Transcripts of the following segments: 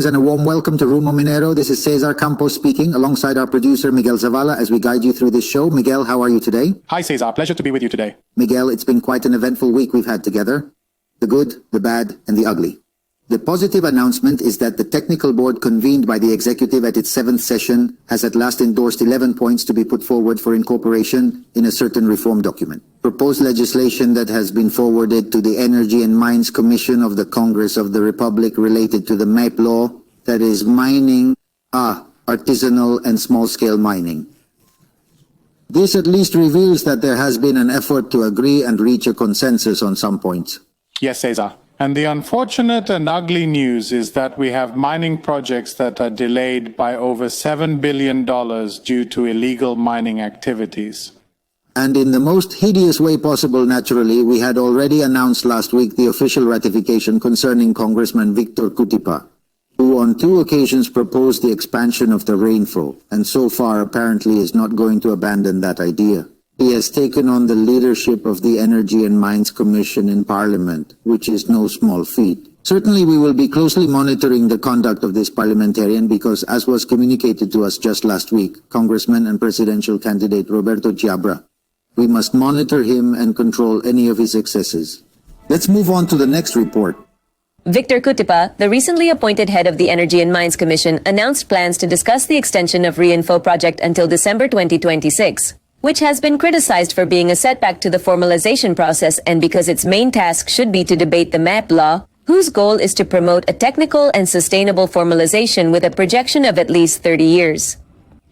Greetings and a warm welcome to Rumbo Minero. This is Cesar Campos speaking alongside our producer Miguel Zavala as we guide you through this show. Miguel, how are you today? Hi Cesar, pleasure to be with you today. Miguel, it's been quite an eventful week we've had together. The good, the bad, and the ugly. The positive announcement is that the technical board convened by the executive at its 7th session has at last endorsed 11 points to be put forward for incorporation in a certain reform document. Proposed legislation that has been forwarded to the Energy and Mines Commission of the Congress of the Republic related to the MAPE Law, that is mining, artisanal and small-scale mining. This at least reveals that there has been an effort to agree and reach a consensus on some points. Yes, Cesar. And the unfortunate and ugly news is that we have mining projects that are delayed by over $7 billion due to illegal mining activities. And in the most hideous way possible, naturally, we had already announced last week the official ratification concerning Congressman Víctor Gobitz, who on 2 occasions proposed the expansion of the REINFO, and so far apparently is not going to abandon that idea. He has taken on the leadership of the Energy and Mines Commission in Parliament, which is no small feat. Certainly we will be closely monitoring the conduct of this parliamentarian because, as was communicated to us just last week, Congressman and presidential candidate Roberto Chiabra, we must monitor him and control any of his excesses. Let's move on to the next report. Víctor Gobitz, the recently appointed head of the Energy and Mines Commission, announced plans to discuss the extension of REINFO project until December 2026. Which has been criticized for being a setback to the formalization process and because its main task should be to debate the MAPE Law, whose goal is to promote a technical and sustainable formalization with a projection of at least 30 years.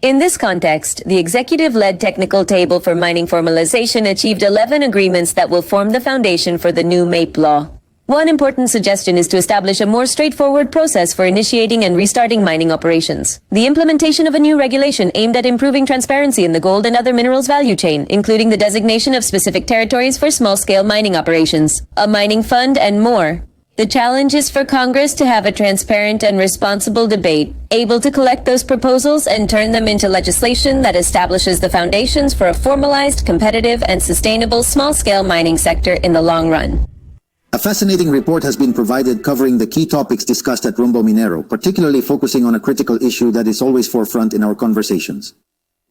In this context, the executive-led technical table for mining formalization achieved 11 agreements that will form the foundation for the new MAPE Law. One important suggestion is to establish a more straightforward process for initiating and restarting mining operations. The implementation of a new regulation aimed at improving transparency in the gold and other minerals value chain, including the designation of specific territories for small-scale mining operations, a mining fund, and more. The challenge is for Congress to have a transparent and responsible debate, able to collect those proposals and turn them into legislation that establishes the foundations for a formalized, competitive, and sustainable small-scale mining sector in the long run. A fascinating report has been provided covering the key topics discussed at Rumbo Minero, particularly focusing on a critical issue that is always forefront in our conversations.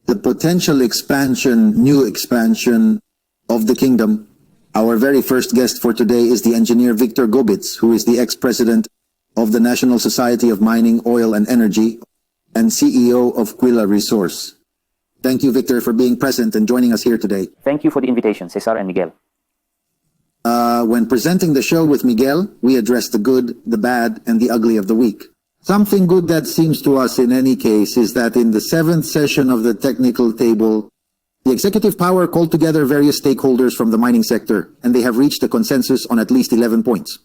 The potential new expansion of the kingdom. Our very first guest for today is the engineer Víctor Gobitz, who is the ex-president of the National Society of Mining, Oil and Energy and CEO of Quilla Resource. Thank you, Victor, for being present and joining us here today. Thank you for the invitation, Cesar and Miguel. When presenting the show with Miguel, we address the good, the bad, and the ugly of the week. Something good that seems to us in any case is that in the 7th session of the technical table, the executive power called together various stakeholders from the mining sector, and they have reached a consensus on at least 11 points.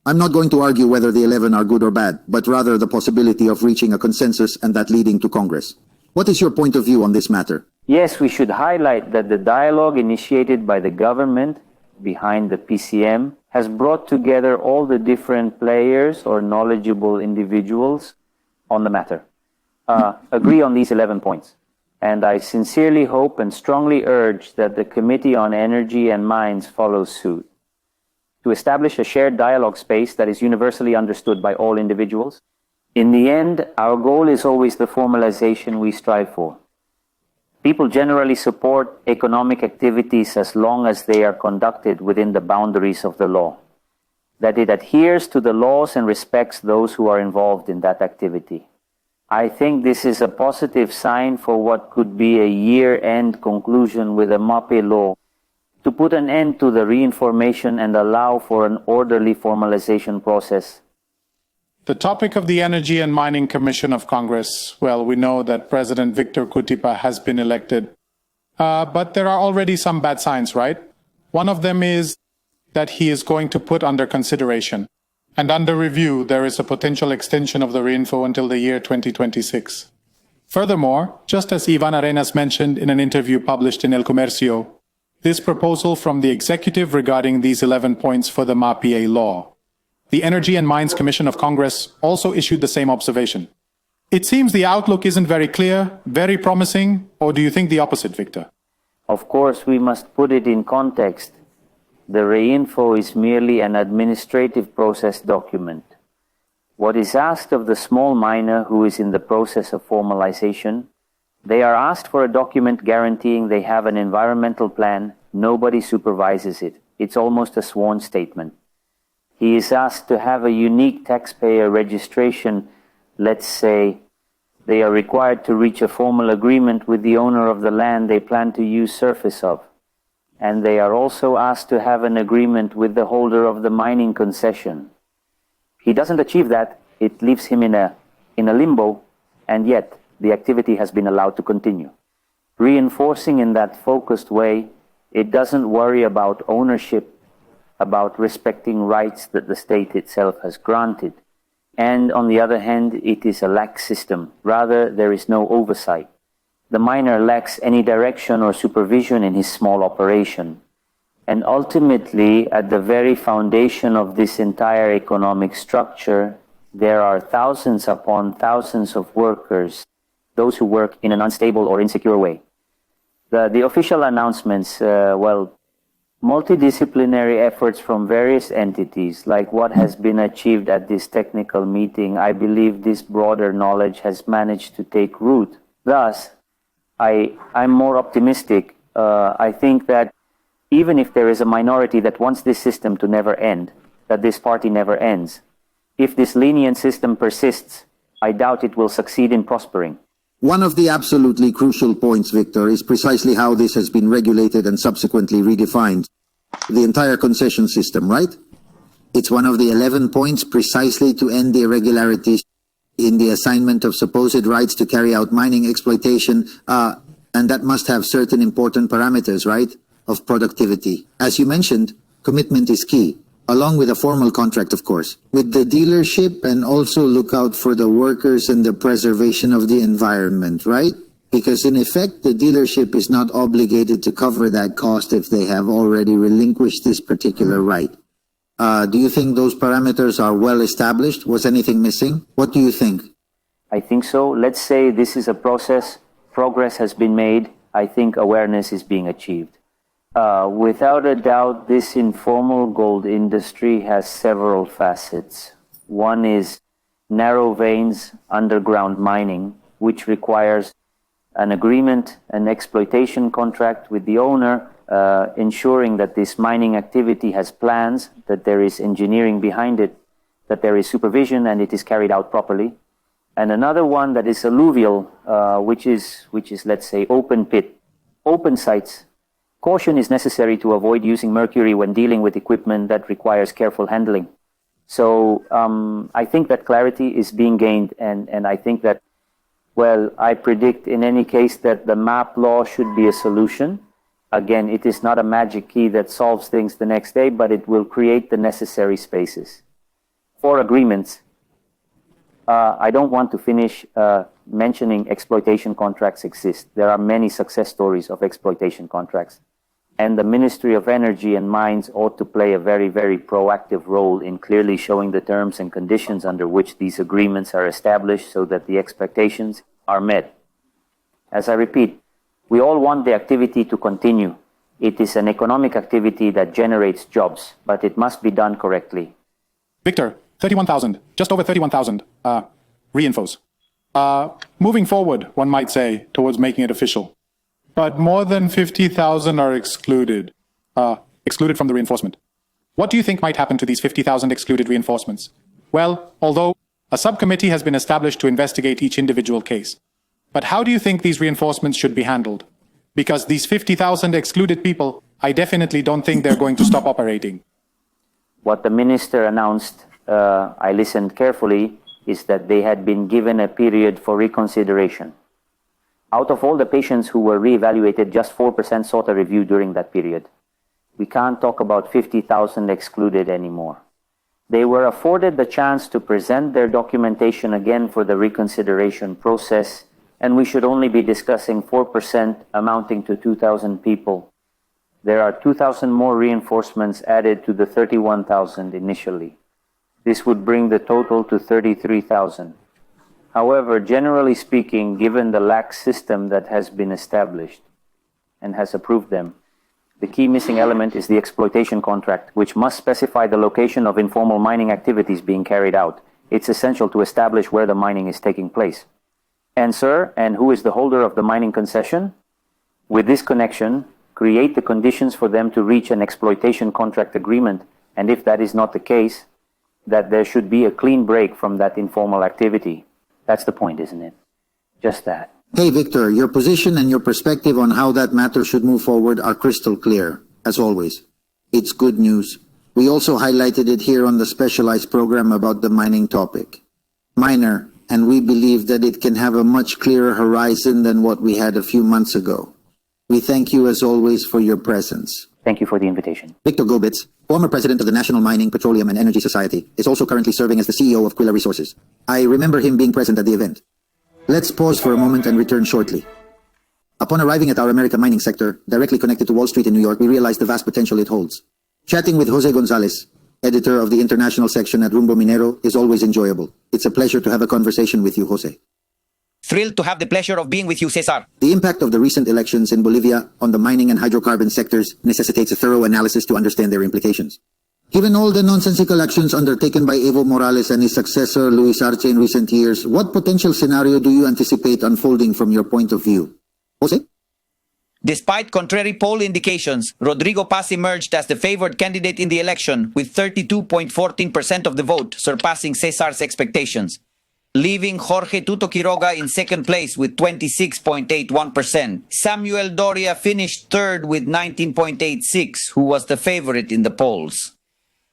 I'm not going to argue whether the 11 are good or bad, but rather the possibility of reaching a consensus and that leading to Congress. What is your point of view on this matter? Yes, we should highlight that the dialogue initiated by the government behind the PCM has brought together all the different players or knowledgeable individuals on the matter. Agree on these 11 points. And I sincerely hope and strongly urge that the Committee on Energy and Mines follows suit to establish a shared dialogue space that is universally understood by all individuals. In the end, our goal is always the formalization we strive for. People generally support economic activities as long as they are conducted within the boundaries of the law, that it adheres to the laws and respects those who are involved in that activity. I think this is a positive sign for what could be a year-end conclusion with a MAPE Law to put an end to the reinformation and allow for an orderly formalization process. The topic of the Energy and Mining Commission of Congress, well, we know that President Víctor Gobitz has been elected, but there are already some bad signs, right? One of them is that he is going to put under consideration, and under review, there is a potential extension of the REINFO until the year 2026. Furthermore, just as Iván Arenas mentioned in an interview published in El Comercio, this proposal from the executive regarding these 11 points for the MAPE Law. The Energy and Mines Commission of Congress also issued the same observation. It seems the outlook isn't very clear, very promising, or do you think the opposite, Victor? Of course, we must put it in context. The REINFO is merely an administrative process document. What is asked of the small miner who is in the process of formalization, they are asked for a document guaranteeing they have an environmental plan. Nobody supervises it. It's almost a sworn statement. He is asked to have a unique taxpayer registration. Let's say they are required to reach a formal agreement with the owner of the land they plan to use surface of. And they are also asked to have an agreement with the holder of the mining concession. He doesn't achieve that, it leaves him in a limbo, and yet the activity has been allowed to continue. Reinforcing in that focused way, it doesn't worry about ownership, about respecting rights that the state itself has granted. And on the other hand, it is a lax system. Rather, there is no oversight. The miner lacks any direction or supervision in his small operation. And ultimately, at the very foundation of this entire economic structure, there are thousands upon thousands of workers, those who work in an unstable or insecure way. The official announcements, multidisciplinary efforts from various entities, like what has been achieved at this technical meeting, I believe this broader knowledge has managed to take root. Thus, I'm more optimistic. I think that even if there is a minority that wants this system to never end, that this party never ends, if this lenient system persists, I doubt it will succeed in prospering. One of the absolutely crucial points, Victor, is precisely how this has been regulated and subsequently redefined. The entire concession system, right? It's one of the 11 points precisely to end the irregularities in the assignment of supposed rights to carry out mining exploitation, and that must have certain important parameters, right, of productivity. As you mentioned, commitment is key, along with a formal contract, of course, with the dealership, and also look out for the workers and the preservation of the environment, right? Because in effect, the dealership is not obligated to cover that cost if they have already relinquished this particular right. Do you think those parameters are well established? Was anything missing? What do you think? I think so. Let's say this is a process. Progress has been made. I think awareness is being achieved. Without a doubt, this informal gold industry has several facets. One is narrow veins underground mining, which requires an agreement, an exploitation contract with the owner, ensuring that this mining activity has plans, that there is engineering behind it, that there is supervision and it is carried out properly. And another one that is alluvial, which is, let's say, open pit, open sites. Caution is necessary to avoid using mercury when dealing with equipment that requires careful handling. So I think that clarity is being gained, and I think that, well, I predict in any case that the MAPE Law should be a solution. Again, it is not a magic key that solves things the next day, but it will create the necessary spaces for agreements. I don't want to finish mentioning exploitation contracts exist. There are many success stories of exploitation contracts. And the Ministry of Energy and Mines ought to play a very, very proactive role in clearly showing the terms and conditions under which these agreements are established so that the expectations are met. As I repeat, we all want the activity to continue. It is an economic activity that generates jobs, but it must be done correctly. Victor, 31,000, just over 31,000 REINFOs. Moving forward, one might say, towards making it official. But more than 50,000 are excluded from the reinforcement. What do you think might happen to these 50,000 excluded reinforcements? Well, although a subcommittee has been established to investigate each individual case. But how do you think these reinforcements should be handled? Because these 50,000 excluded people, I definitely don't think they're going to stop operating. What the minister announced, I listened carefully, is that they had been given a period for reconsideration. Out of all the patients who were reevaluated, just 4% sought a review during that period. We can't talk about 50,000 excluded anymore. They were afforded the chance to present their documentation again for the reconsideration process, and we should only be discussing 4% amounting to 2,000 people. There are 2,000 more reinforcements added to the 31,000 initially. This would bring the total to 33,000. However, generally speaking, given the lax system that has been established and has approved them, the key missing element is the exploitation contract, which must specify the location of informal mining activities being carried out. it's essential to establish where the mining is taking place. And sir, and who is the holder of the mining concession? With this connection, create the conditions for them to reach an exploitation contract agreement, and if that is not the case, that there should be a clean break from that informal activity. That's the point, isn't it? Just that. Hey Victor, your position and your perspective on how that matter should move forward are crystal clear, as always. It's good news. We also highlighted it here on the specialized program about the mining topic. Minor, and we believe that it can have a much clearer horizon than what we had a few months ago. We thank you as always for your presence. Thank you for the invitation. Víctor Gobitz, former president of the National Mining, Petroleum and Energy Society, is also currently serving as the CEO of Quilla Resources. I remember him being present at the event. Let's pause for a moment and return shortly. Upon arriving at our American mining sector, directly connected to Wall Street in New York, we realized the vast potential it holds. Chatting with José Gonzáles, editor of the international section at Rumbo Minero, is always enjoyable. It's a pleasure to have a conversation with you, José. Thrilled to have the pleasure of being with you, Cesar. The impact of the recent elections in Bolivia on the mining and hydrocarbon sectors necessitates a thorough analysis to understand their implications. Given all the nonsensical actions undertaken by Evo Morales and his successor, Luis Arce, in recent years, what potential scenario do you anticipate unfolding from your point of view? Jose? Despite contrary poll indications, Rodrigo Paz emerged as the favored candidate in the election with 32.14% of the vote, surpassing Cesar's expectations, leaving Jorge Tuto Quiroga in second place with 26.81%. Samuel Doria finished third with 19.86%, who was the favorite in the polls.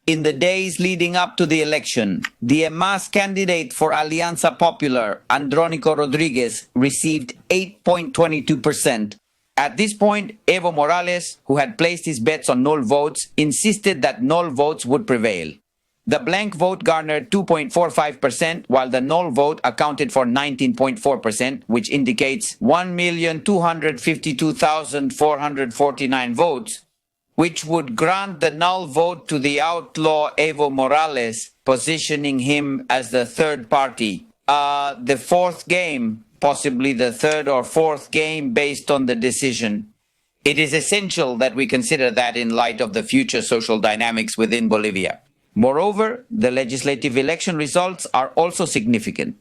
In the days leading up to the election, the EMAS candidate for Alianza Popular, Andrónico Rodríguez, received 8.22%. At this point, Evo Morales, who had placed his bets on null votes, insisted that null votes would prevail. The blank vote garnered 2.45%, while the null vote accounted for 19.4%, which indicates 1,252,449 votes, which would grant the null vote to the outlaw Evo Morales, positioning him as the third party. The fourth game, possibly the third or fourth game based on the decision. It is essential that we consider that in light of the future social dynamics within Bolivia. Moreover, the legislative election results are also significant.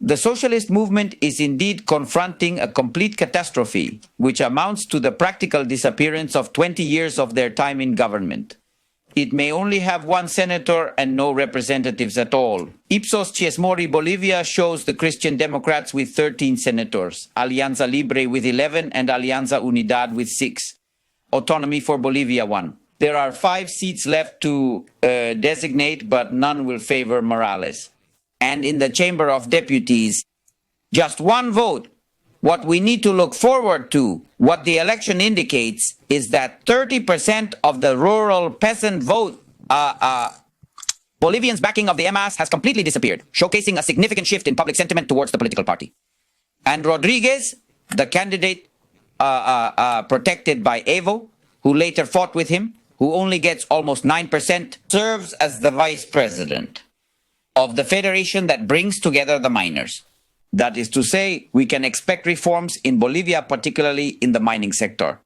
The socialist movement is indeed confronting a complete catastrophe, which amounts to the practical disappearance of 20 years of their time in government. It may only have one senator and no representatives at all. Ipsos Chiesmori Bolivia shows the Christian Democrats with 13 senators, Alianza Libre with 11, and Alianza Unidad with 6. Autonomy for Bolivia 1. There are 5 seats left to designate, but none will favor Morales. And in the Chamber of Deputies, just one vote. What we need to look forward to, what the election indicates, is that 30% of the rural peasant vote, Bolivians' backing of the EMAS has completely disappeared, showcasing a significant shift in public sentiment towards the political party. And Rodriguez, the candidate protected by Evo, who later fought with him, who only gets almost 9%, serves as the vice president of the federation that brings together the miners. That is to say, we can expect reforms in Bolivia, particularly in the mining sector.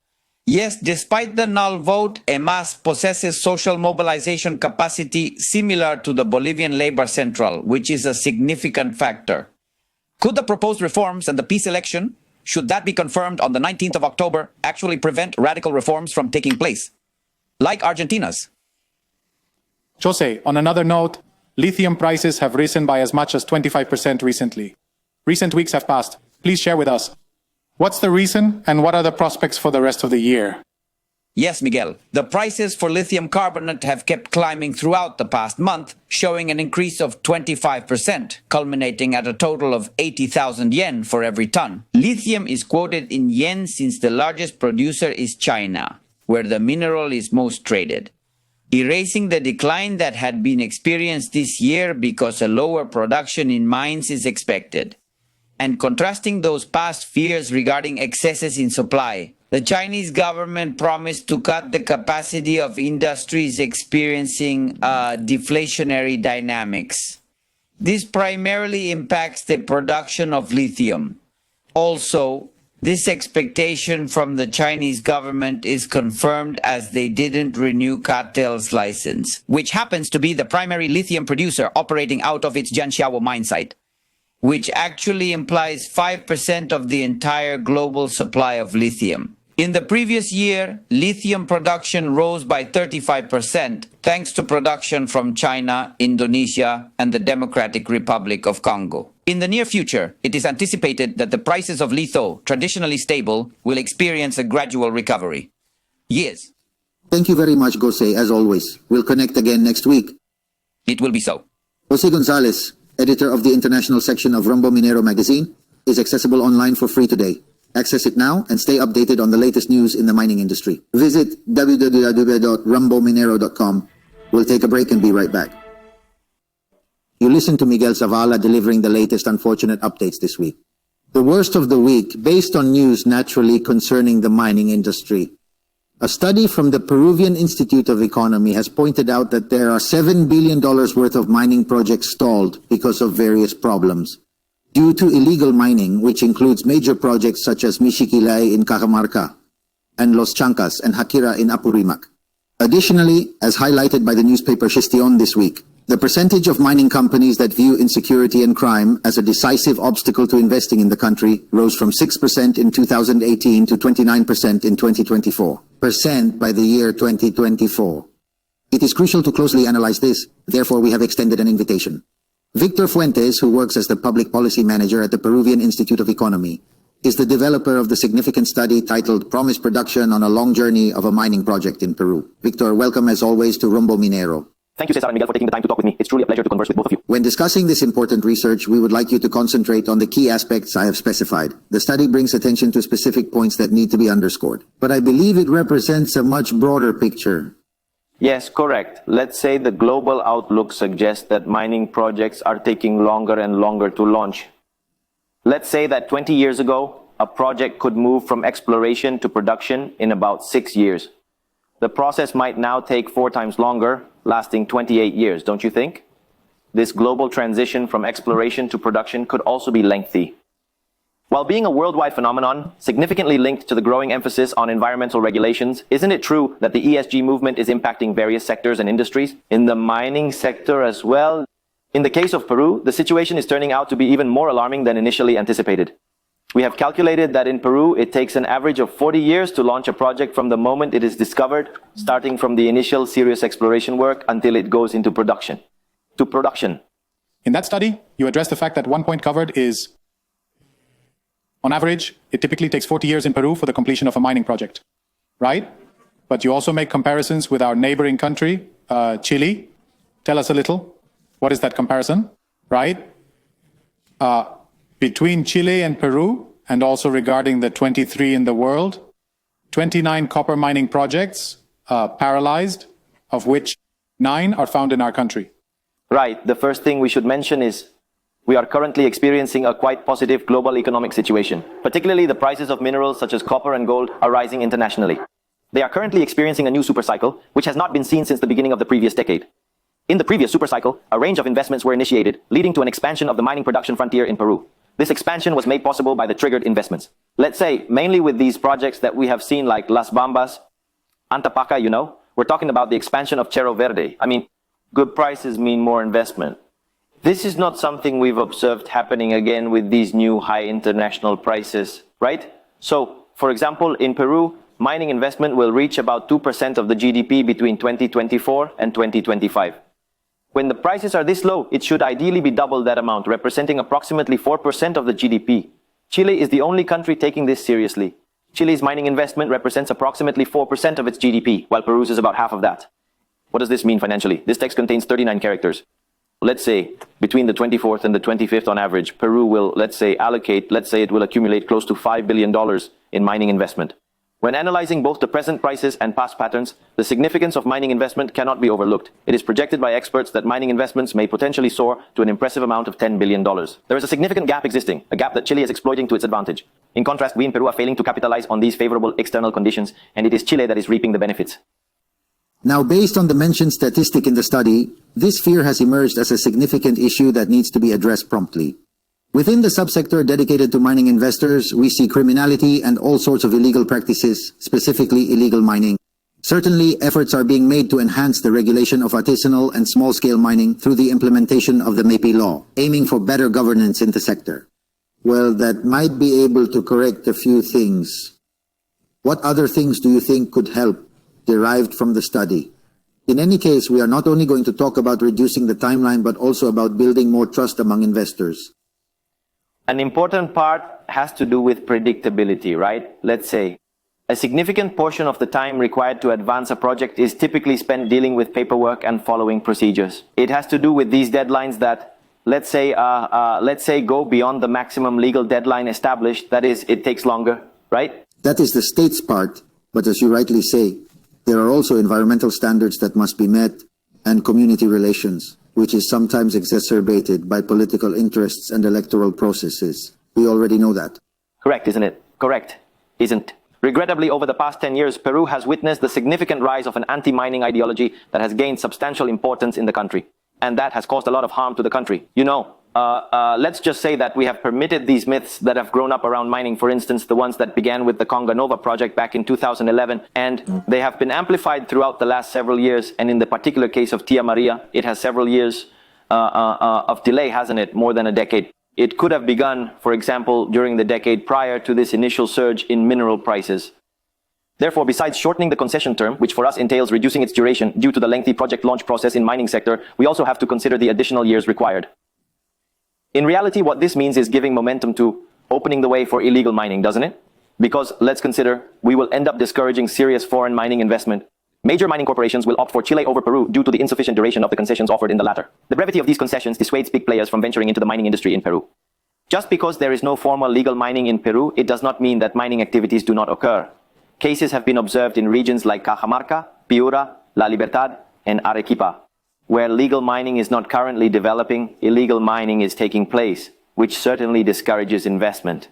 Yes, despite the null vote, EMAS possesses social mobilization capacity similar to the Bolivian Labor Central, which is a significant factor. Could the proposed reforms and the peace election, should that be confirmed on the 19th of October, actually prevent radical reforms from taking place, like Argentina's? Jose, on another note, lithium prices have risen by as much as 25% recently. Recent weeks have passed. Please share with us. What's the reason and what are the prospects for the rest of the year? Yes, Miguel. The prices for lithium carbonate have kept climbing throughout the past month, showing an increase of 25%, culminating at a total of 80,000 yen for every ton. Lithium is quoted in yen since the largest producer is China, where the mineral is most traded, erasing the decline that had been experienced this year because a lower production in mines is expected. And contrasting those past fears regarding excesses in supply, the Chinese government promised to cut the capacity of industries experiencing deflationary dynamics. This primarily impacts the production of lithium. Also, This expectation from the Chinese government is confirmed as they didn't renew Cartel's license, which happens to be the primary lithium producer operating out of its Jianshawo mine site, which actually implies 5% of the entire global supply of lithium. In the previous year, lithium production rose by 35% thanks to production from China, Indonesia, and the Democratic Republic of Congo. In the near future, it is anticipated that the prices of litho, traditionally stable, will experience a gradual recovery. Yes. Thank you very much, Jose, as always. We'll connect again next week. It will be so. José Gonzáles, editor of the international section of Rumbo Minero magazine, is accessible online for free today. Access it now and stay updated on the latest news in the mining industry. Visit www.rumbominero.com. We'll take a break and be right back. You listen to Miguel Zavala delivering the latest unfortunate updates this week. The worst of the week, based on news naturally concerning the mining industry. A study from the Peruvian Institute of Economics has pointed out that there are $7 billion worth of mining projects stalled because of various problems. Due to illegal mining, which includes major projects such as Michiquillay in Cajamarca and Los Chancas and Hakira in Apurimac. Additionally, as highlighted by the newspaper Xistion this week, the percentage of mining companies that view insecurity and crime as a decisive obstacle to investing in the country rose from 6% in 2018 to 29% in 2024. By the year 2024. It is crucial to closely analyze this, therefore we have extended an invitation. Víctor Fuentes, who works as the public policy manager at the Peruvian Institute of Economics, is the developer of the significant study titled Promised Production on a Long Journey of a Mining Project in Peru. Victor, welcome as always to Rumbo Minero. Thank you, Cesar and Miguel, for taking the time to talk with me. It's truly a pleasure to converse with both of you. When discussing this important research, we would like you to concentrate on the key aspects I have specified. The study brings attention to specific points that need to be underscored, but I believe it represents a much broader picture. Yes, correct. Let's say the global outlook suggests that mining projects are taking longer and longer to launch. Let's say that 20 years ago, a project could move from exploration to production in about 6 years. The process might now take 4 times longer, lasting 28 years, don't you think? This global transition from exploration to production could also be lengthy. While being a worldwide phenomenon, significantly linked to the growing emphasis on environmental regulations, isn't it true that the ESG movement is impacting various sectors and industries? In the mining sector as well? In the case of Peru, the situation is turning out to be even more alarming than initially anticipated. We have calculated that in Peru, it takes an average of 40 years to launch a project from the moment it is discovered, starting from the initial serious exploration work until it goes into production. In that study, you address the fact that one point covered is, on average, it typically takes 40 years in Peru for the completion of a mining project, right? But you also make comparisons with our neighboring country, Chile. Tell us a little. What is that comparison, right? Between Chile and Peru, and also regarding the 23 in the world, 29 copper mining projects paralyzed, of which 9 are found in our country. Right. The first thing we should mention is we are currently experiencing a quite positive global economic situation. Particularly the prices of minerals such as copper and gold are rising internationally. They are currently experiencing a new supercycle, which has not been seen since the beginning of the previous decade. In the previous supercycle, a range of investments were initiated, leading to an expansion of the mining production frontier in Peru. This expansion was made possible by the triggered investments. Let's say, mainly with these projects that we have seen like Las Bambas, Antapaca, we're talking about the expansion of Cerro Verde. Good prices mean more investment. This is not something we've observed happening again with these new high international prices, right? So, for example, in Peru, mining investment will reach about 2% of the GDP between 2024 and 2025. When the prices are this low, it should ideally be double that amount, representing approximately 4% of the GDP. Chile is the only country taking this seriously. Chile's mining investment represents approximately 4% of its GDP, while Peru's is about half of that. What does this mean financially? This text contains 39 characters. Let's say between the 24th and the 25th on average, Peru will, it will accumulate close to $5 billion in mining investment. When analyzing both the present prices and past patterns, the significance of mining investment cannot be overlooked. It is projected by experts that mining investments may potentially soar to an impressive amount of $10 billion. There is a significant gap existing, a gap that Chile is exploiting to its advantage. In contrast, we in Peru are failing to capitalize on these favorable external conditions, and it is Chile that is reaping the benefits. Now, based on the mentioned statistic in the study, this fear has emerged as a significant issue that needs to be addressed promptly. Within the subsector dedicated to mining investors, we see criminality and all sorts of illegal practices, specifically illegal mining. Certainly, efforts are being made to enhance the regulation of artisanal and small-scale mining through the implementation of the MAPE Law, aiming for better governance in the sector. Well, that might be able to correct a few things. What other things do you think could help, derived from the study? In any case, we are not only going to talk about reducing the timeline, but also about building more trust among investors. An important part has to do with predictability, right? Let's say a significant portion of the time required to advance a project is typically spent dealing with paperwork and following procedures. It has to do with these deadlines that, let's say, go beyond the maximum legal deadline established. That is, it takes longer, right? That is the state's part, but as you rightly say, there are also environmental standards that must be met and community relations, which is sometimes exacerbated by political interests and electoral processes. We already know that. Correct, isn't it? Correct, isn't. Regrettably, over the past 10 years, Peru has witnessed the significant rise of an anti-mining ideology that has gained substantial importance in the country. And that has caused a lot of harm to the country. Let's just say that we have permitted these myths that have grown up around mining, for instance, the ones that began with the Conga Nova project back in 2011, and they have been amplified throughout the last several years. And in the particular case of Tia Maria, it has several years of delay, hasn't it? More than a decade. It could have begun, for example, during the decade prior to this initial surge in mineral prices. Therefore, besides shortening the concession term, which for us entails reducing its duration due to the lengthy project launch process in mining sector, we also have to consider the additional years required. In reality, what this means is giving momentum to opening the way for illegal mining, doesn't it? Because let's consider, we will end up discouraging serious foreign mining investment. Major mining corporations will opt for Chile over Peru due to the insufficient duration of the concessions offered in the latter. The brevity of these concessions dissuades big players from venturing into the mining industry in Peru. Just because there is no formal legal mining in Peru, it does not mean that mining activities do not occur. Cases have been observed in regions like Cajamarca, Piura, La Libertad, and Arequipa. Where legal mining is not currently developing, illegal mining is taking place, which certainly discourages investment.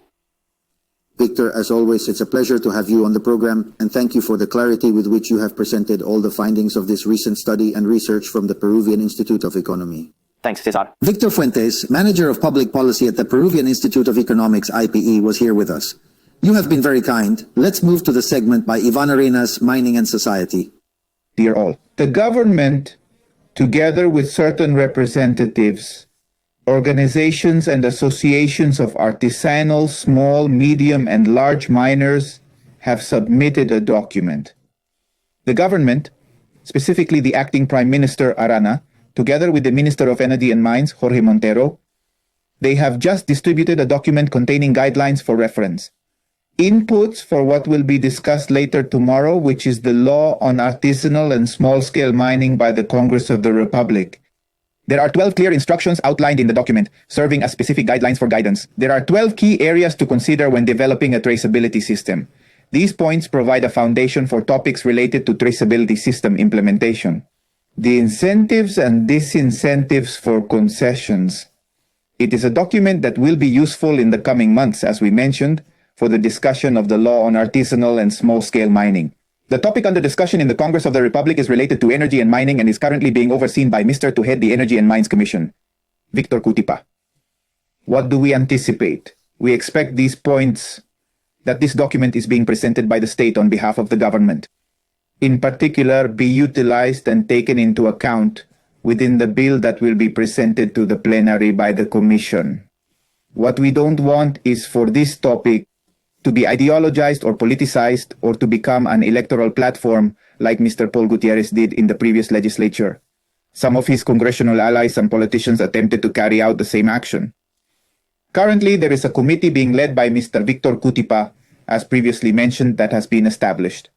Victor, as always, it's a pleasure to have you on the program, and thank you for the clarity with which you have presented all the findings of this recent study and research from the Peruvian Institute of Economics. Thanks, Cesar. Victor Fuentes, Manager of Public Policy at the Peruvian Institute of Economics, IPE, was here with us. You have been very kind. Let's move to the segment by Iván Arenas, Mining and Society. Dear all, the government, together with certain representatives, organizations and associations of artisanal, small, medium, and large miners, have submitted a document. The government, specifically the acting Prime Minister Arana, together with the Minister of Energy and Mines, Jorge Montero, they have just distributed a document containing guidelines for reference. Inputs for what will be discussed later tomorrow, which is the law on artisanal and small-scale mining by the Congress of the Republic. There are 12 clear instructions outlined in the document, serving as specific guidelines for guidance. There are 12 key areas to consider when developing a traceability system. These points provide a foundation for topics related to traceability system implementation. The incentives and disincentives for concessions. It is a document that will be useful in the coming months, as we mentioned, for the discussion of the law on artisanal and small-scale mining. The topic under discussion in the Congress of the Republic is related to energy and mining and is currently being overseen by Mr. to head the Energy and Mines Commission, Víctor Gobitz. What do we anticipate? We expect these points that this document is being presented by the state on behalf of the government. In particular, be utilized and taken into account within the bill that will be presented to the plenary by the Commission. What we don't want is for this topic to be ideologized or politicized or to become an electoral platform like Mr. Paul Gutierrez did in the previous legislature. Some of his congressional allies and politicians attempted to carry out the same action. Currently, there is a committee being led by Mr. Víctor Gobitz, as previously mentioned, that has been established,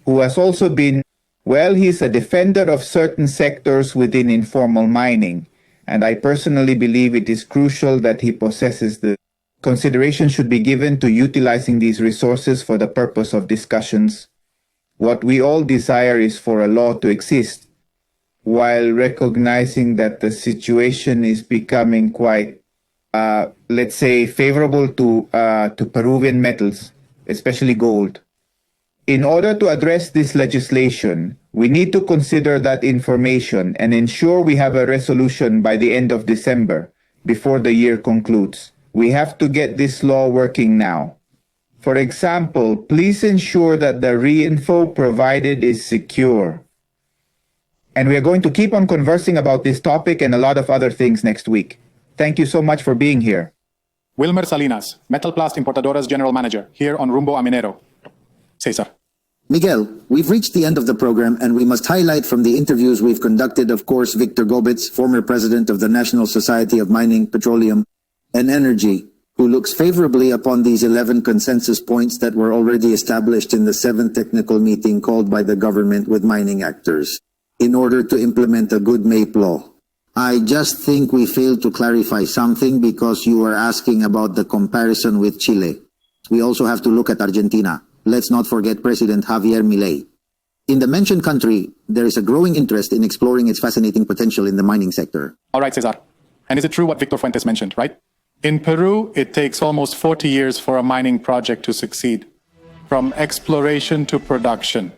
who has also been, he's a defender of certain sectors within informal mining, and I personally believe it is crucial that he possesses the consideration should be given to utilizing these resources for the purpose of discussions. What we all desire is for a law to exist, while recognizing that the situation is becoming quite, let's say, favorable to Peruvian metals, especially gold. In order to address this legislation, we need to consider that information and ensure we have a resolution by the end of December, before the year concludes. We have to get this law working now. For example, please ensure that the REINFO provided is secure. And we are going to keep on conversing about this topic and a lot of other things next week. Thank you so much for being here. Wilmer Salinas, Metal Plast Importadora's General Manager, here on Rumbo Minero. Cesar. Miguel, we've reached the end of the program, and we must highlight from the interviews we've conducted, of course, Víctor Gobitz, former president of the National Society of Mining, Petroleum, and Energy, who looks favorably upon these 11 consensus points that were already established in the 7th technical meeting called by the government with mining actors in order to implement a good MAPE law. I just think we failed to clarify something because you were asking about the comparison with Chile. We also have to look at Argentina. Let's not forget President Javier Milei. In the mentioned country, there is a growing interest in exploring its fascinating potential in the mining sector. All right, Cesar. And is it true what Víctor Fuentes mentioned, right? In Peru, it takes almost 40 years for a mining project to succeed, from exploration to production.